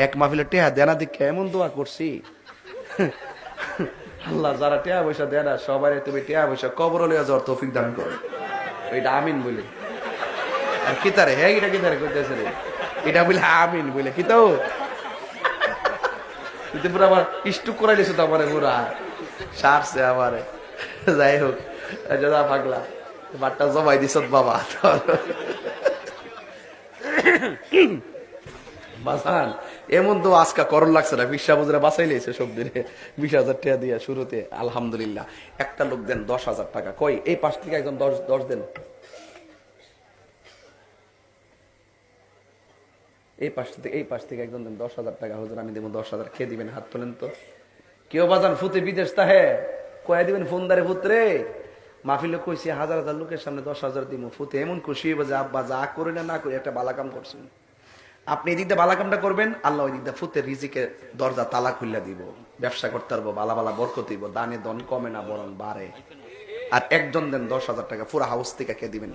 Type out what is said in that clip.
এক মাহফিলে টেহা দেনা দিকে এমন দোয়া করছি, আল্লাহ যারা টেহা পয়সা দেয় না সবাই তুমি টেহা পয়সা কবর লইয়া যাওয়ার তৌফিক দান করো। এটা আমিন বলে। আর কিতারে হ্যাঁ এটা কিতারে করতেছে রে, এটা বলে আমিন বলে কি তো পুরো আমার স্টুক করাই দিয়েছে তো আমার পুরা সারছে আমারে। যাই হোক যা পাগলা বাট্টা জমাই দিছ বাবা। বাসান এমন তো আজকা করণ লাগছে না, 20 বাঁচাই লেছে সব দিনে 20,000 টাকা দিয়া শুরুতে আলহামদুলিল্লাহ। একটা লোক দেন 10,000 টাকা, কই এই পাশ থেকে একজন 10 দেন, এই পাশ থেকে একজন দেন 10,000 টাকা। হুজুর আমি দেবো 10,000, কে দিবেন হাত তোলেন তো। কেউ বাজান ফুতে বিদেশ তাহে কয়ে দিবেন ফোনদারে পুত্রে মাহফিলে কইছি 1,000 লোকের সামনে 10,000 দিব। ফুতে এমন খুশি হইব যে আব্বা যা করি না করি একটা বালা কাম করছেন। আপনি এই দিক দিয়ে বালা কামটা করবেন, আল্লাহ ওই দিক দিয়ে ফুতে রিজিকের দরজা তালা খুললা দিব, ব্যবসা করতে পারবো, বালা বালা বরকত দিব, দানে দন কমে না বরং বাড়ে। আর একজন দেন 10,000 টাকা, পুরো হাউস থেকে কে দিবেন।